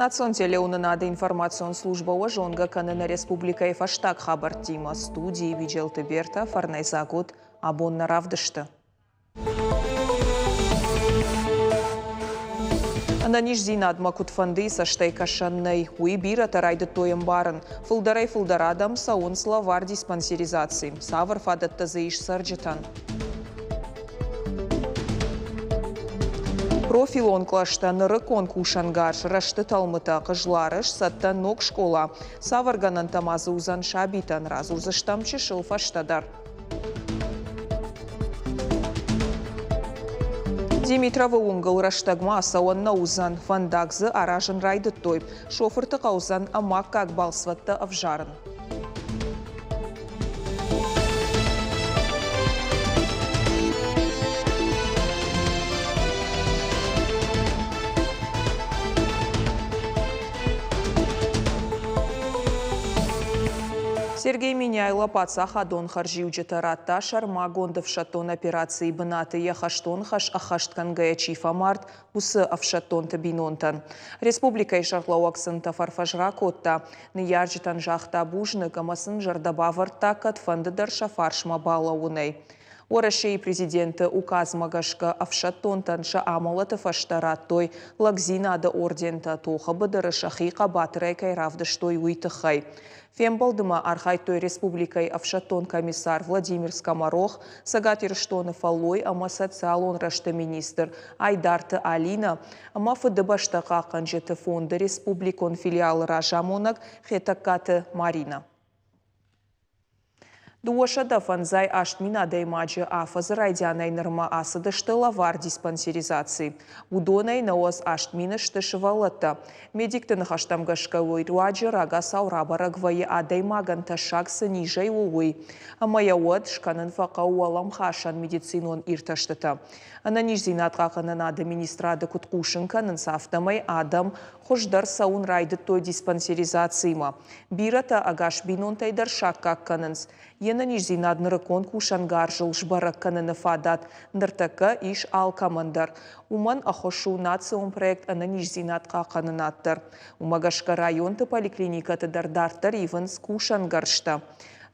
Национ телеунынады информацион служба жонга канына республикай фаштак хабар тима студии виджелты берта фарнайзагут абонна равдышты. Ананиш зинадма кутфанды саштай кашаннай. Уйбира тарайды тоем барын. Фылдарай фылдарадам саун словар диспансеризации. Савар фадатта заиш сарджитан. Профилон клашта нырыкон кушангаш рашты талмыта қыжларыш сатта ног школа. Саварганан тамазы узан шабитан разурзыштамчы шылфаштадар. Димитровы унгыл раштагма сауанна узан фандагзы аражын райды тойп. Шофырты қаузан амак как балсватты авжарын. Сергей Миняйло пацах адон харжиуджета ратта шарма гондов шатон операции бынаты яхаштон хаш ахашткан гаячифа март усы авшатон табинонтан. Республика ишарлауаксын тафарфажра котта. Ныяржитан жахта бужны камасын жардаба варта катфандыдар шафаршма балауынай. Орашей президенты указ магашка авшаттонтан ша амалаты фаштараттой лагзинады ордента тоха быдыры шахиқа батырай кайравдыштой уйтыхай. Фембалдыма архайтой республикой авшаттон комиссар Владимир Скоморох, сагат ирштоны фалой, ама социалон рашты министр Айдарты Алина, ама фыдыбаштақа қанжеті фонды республикон филиалы Ражамонак Хетакаты Марина. Дуошада фанзай аштмина даймаджи афазы райдянай нырма асыдышты лавар диспансеризации. Удонай наоз аштмина штышывалатта. Медиктын хаштамгашка уйруаджи рага саурабара гвайы адаймаган ташак сынижай уй. Амая уад шканын фақа уалам хашан медицинон ирташтыта. Ананиш зинатқа қанын администрады куткушын канын сафтамай адам хождар саун райды той диспансеризацийма. Бирата агаш бинонтайдар шакка канынс. Енаниш зинад нырыкон кушангар жылжбара каныны фадат ныртака иш алкамандар. Уман ахошу национ проект ананиш зинатқа қанынаттар. Умагашка районты поликлиникаты дардартар ивенс кушангаршта.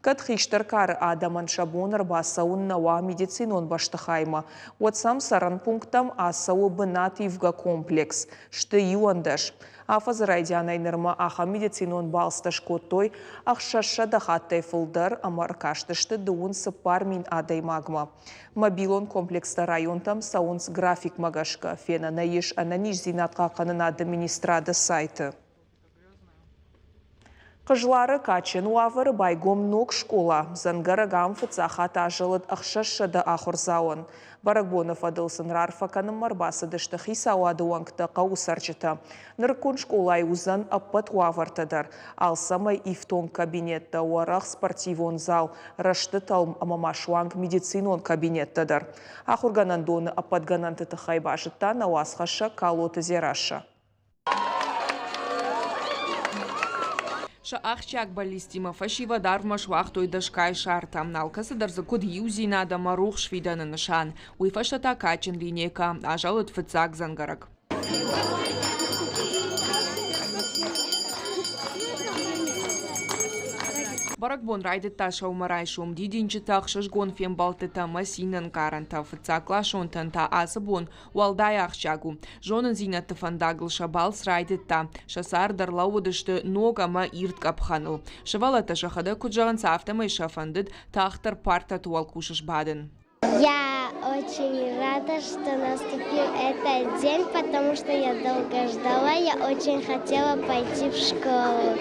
Катхиштар кары адаман шабонар басауын науа медицинон баштыхайма. Отсам саран пунктам асауы бынат ивга комплекс. Шты юандаш. Афаз райдянай нырма аха медицинон балсташ коттой, ахшаша дахаттай фылдар амаркаштышты дуын сыпар мин адаймагма. Мобилон комплекста районтам саунс график магашка. Фена наиш ананиш зинатқа қанын администрады сайты. Қыжлары качын уавыры байгом ног школа. Зангарагам фыцахат ажылыд ақшашшады ахурзауын. Барагбонов адылсын рарфаканым марбасы дышты хисауады уаңкты қаусарчыта. Ныркун школай узан аппат уавартадар. Алсамай ифтон кабинетта уарақ спортивон зал. Рашты талм амамашуанг медицинон кабинеттадар. Ахурганан доны аппатганан тытыхай башытта науасхаша калоты зераша. Ахчак баллистима фашива дарвмаш вахтой дашкай шарта. Налкасы дарза куд юзина да марух швиданы нышан. Уйфаштата качен линейка, ажалыт фыцак зангарак. Баракбон райдет таша умарайшум дидинчи тахшаш гон фембалтета масинан каранта фыцакла шонтанта асабон уалдай ахчагу. Жонын зинатты фандагл шабалс райдетта. Шасар дарлаудышты ногама ирт капханыл. Шавалата шахада куджаган сафтама шафандыд тахтар парта туалкушаш баден. Я очень рада, что наступил этот день, потому что я долго ждала, я очень хотела пойти в школу,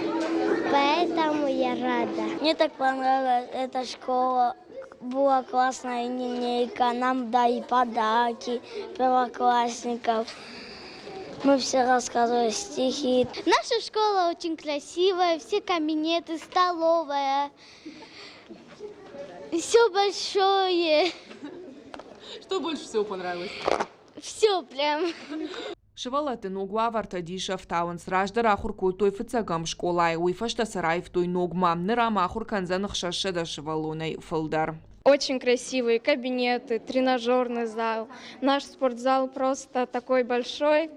поэтому я рада. Мне так понравилась эта школа, была классная линейка, нам дали подарки первоклассников. Мы все рассказывали стихи. Наша школа очень красивая, все кабинеты, столовая, все большое. Что больше всего понравилось? Все прям. Шевалаты ногва вартадиша в таун сраждар ахур той фыцагам школай уйфашта сарай в той ногма нырам ахур канзанах шашеда шевалуной фылдар. Очень красивые кабинеты, тренажерный зал. Наш спортзал просто такой большой.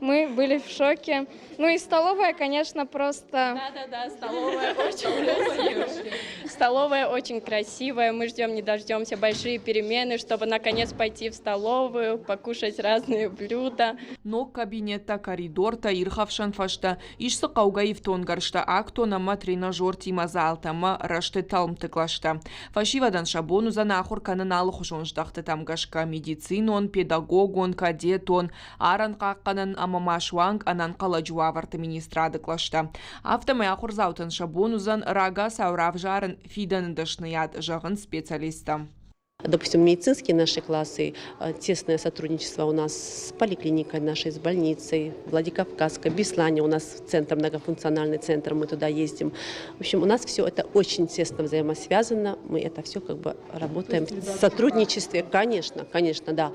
Мы были в шоке. Ну и столовая, конечно, просто... Да, столовая очень столовая очень красивая. Мы ждем, не дождемся большие перемены, чтобы наконец пойти в столовую, покушать разные блюда. Но кабинетта коридорта ирхавшан фашта ишсы қаугаев тонгаршта актонама тренажер тимазалтама рашты талмтыклашта. Фашивадан шабону за нахур кананалы хушонждақты тамгашка медицинон, педагогон, кадетон, аран қаққанын амамашуанг анан қаладжуаварты министрадыклашта. Автомай ахур заутын шабонузан рага саурав жарын фиданындышныяд жағын специалиста. Допустим, медицинские наши классы, тесное сотрудничество у нас с поликлиникой нашей, с больницей, Владикавказской, Беслане у нас центр, многофункциональный центр, мы туда ездим. В общем, у нас все это очень тесно взаимосвязано, мы это все как бы работаем в сотрудничестве, конечно, да.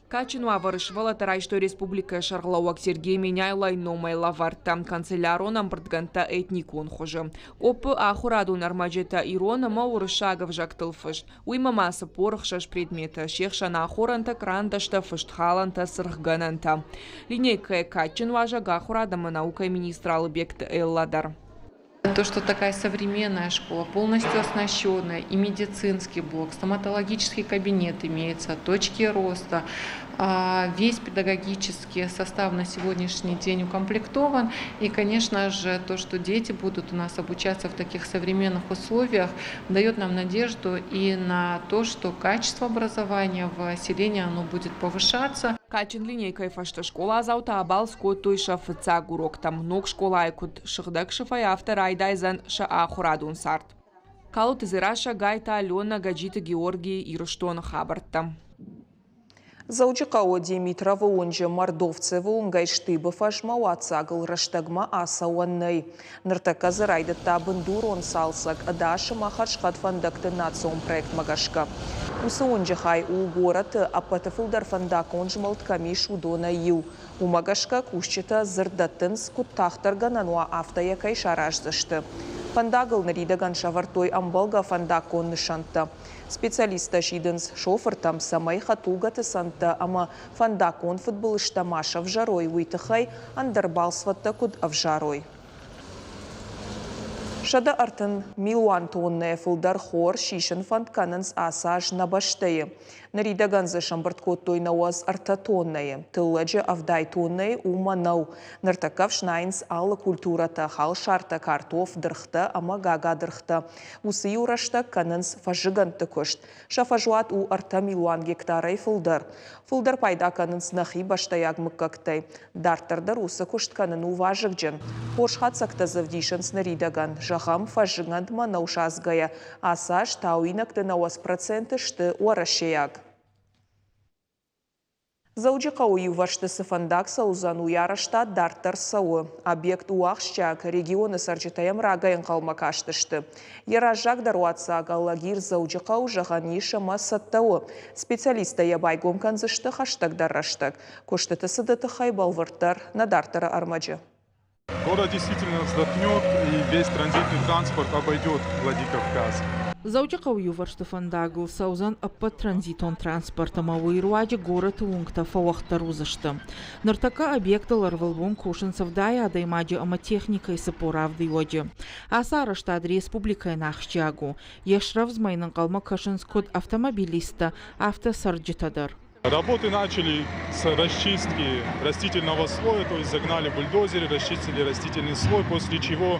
Качинуа варышвала Тарайштой республика Шарлауак Сергей Меняйлай номайла варта канцеляронам бұрдганта этникун хожы. Опы ахураду нармаджета ирона маурышагов жактылфышт. Уймамасы порықшаш предметі шехшана ахуранта крандашта фыштхаланта сырғгананта. Линейка Качинуа жага ахурадамы наукай министралы бекті Элладар. То, что такая современная школа, полностью оснащенная, и медицинский блок, стоматологический кабинет имеется, точки роста, весь педагогический состав на сегодняшний день укомплектован. И, конечно же, то, что дети будут у нас обучаться в таких современных условиях, дает нам надежду и на то, что качество образования в селении оно будет повышаться. Качин линейкой фашта школа азаута абал скоттой шафыца гуроктам. Ног школа айкут шыхдак шифай автор айдайзан ша ахурадун сарт. Калут изираша гайта Алена Гаджита Георгий Ирштон хабартта. Заучикао Димитрова онже мордовцева унгайштыбы фашмау ацагыл раштагма аса уаннай. Ныртака зырайды табын дурон салсак, адашы махаршқат фандакты национ проект магашка. Усы онже хай у гораты апатыфылдар фандак онжмалт камиш удона ю. У магашка кушчета зырдатын скуттахтарган ануа автая кайшараждышты. Фандагыл наридаган шавартой амбалга фандакон нышанта. Специалиста шиденс шофертам самай хатугаты санта, ама фандакон футболышта маша в жарой уйтыхай андербалсватта куд авжарой. Шада артын миллион тонны фылдар хор шишен фандканынс асаж набаштайы. Наридаганзы шамбарткот той науаз арта тоннайы. Тылладжы авдай тоннайы уманау. Нартакав шнайнс аллы культурата хал шарта картоф дырхта, ама гага дырхта. Усы урашта канынс фажыганты көшт. Шафажуат у арта миллион гектарай фылдар. Фылдар пайда канынс нахи баштаяг мыккактай. Дартардар усы көшт канын уважык джен. Поршхат сакта завдишенс наридаган. Жахам фажыганд манаушазгая. Асаж тауинакты науаз проценты шты уарашаяг. Заучикау ювашты сыфандак саузану ярашта дартар сауы. Объект уахщак регионы сарчитаям рагайын қалмакаштышты. Яражак даруатса галагир заучикау жағаниша массаттауы. Специалиста ябай гомканзышты хаштаг дарраштаг. Коштыты сыдыты хайбалвыртар на дартара армаджы. Город действительно вздохнет и весь транзитный транспорт обойдет Владикавказ. Заучикау ювашты фандагыл саузан аппа транзитон транспорта мауируаджи город унгта фауахтар узышты. Нартака объекталар валбон кушын савдая адаймаджи ама техника и сапоравды оджи. Аса араштад республикай нахщагу. Ешрав змайнын қалма кашынскод автомобилиста автосарджитадар. Работы начали с расчистки растительного слоя, то есть загнали бульдозеры, расчистили растительный слой, после чего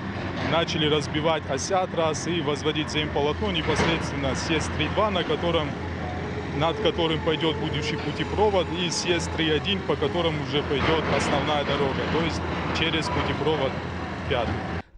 начали разбивать ося трассы и возводить взаимополотно непосредственно съезд 3.2, над которым пойдет будущий путепровод, и съезд 3.1, по которому уже пойдет основная дорога, то есть через путепровод 5.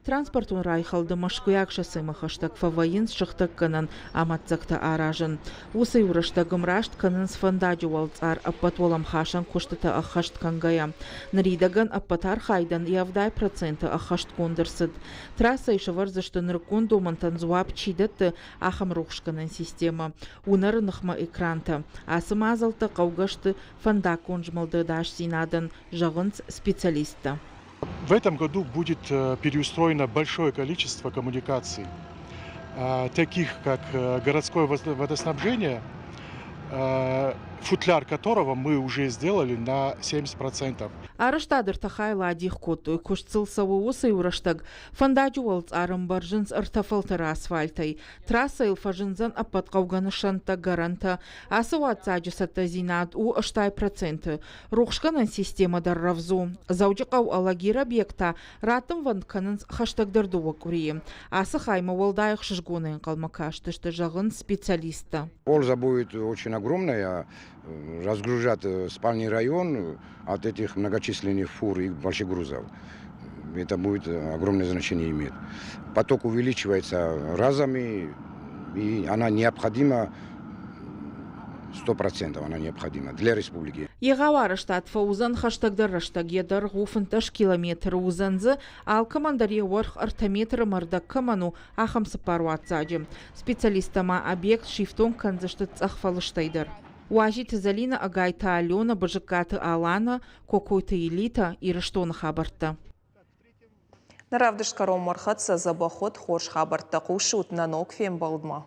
Транспортун райхалды машкуяк шасыма хаштаг фаваин шыхтаг канан аматцакта аражын. Усы юраштагым рашт канан сфандаджу валцар аппатволам хашан куштата ахашт кангая. Наридаган аппатар хайдан явдай проценты ахашт кондырсыд. Трасса ишаварзышты ныркун домантан зуап чидатты ахам рухшканан система. Унары нахма экранта. Асым азалты қаугашты фандак конжмалды даш синадан жағынс специалиста. В этом году будет переустроено большое количество коммуникаций, таких как городское водоснабжение, футляр которого мы уже сделали на 70%. Араштадыр тахайла адих коту, кушцылсавы осы юраштаг, фандаджу уалц арымбаржынс ыртафалтыр асфальтай, трасса илфажынзан аппатқауғаны шанта гаранта, асы ватсаджы сатта зинат у 6%. Рухшканан системадар равзу. Зауджықау алагир объекта ратым вантканынс хаштагдырды уакурии. Асы хайма уалдайық шыжгонын қалмакаштышты жағын специалиста. Польза будет очень огромная. Разгружать спальный район от этих многочисленных фур и больших грузов. Это будет огромное значение иметь. Поток увеличивается разами, и она необходима, 100% она необходима для республики. Егавары штат фаузан хаштагдар раштагедар гуфынташ километр узанзы, ал командари уарх артометр мардак каману ахамсы паруатсаджи. Специалистама объект шифтон канзаштыц ахфалыштайдар. Уажит Залина Агайта Алена, Бажиката Алана, Кокойта Элита и Раштона Хабарта. Наравдышкаром мархатса забахот хорш Хабарта кушут на ног фем балдма.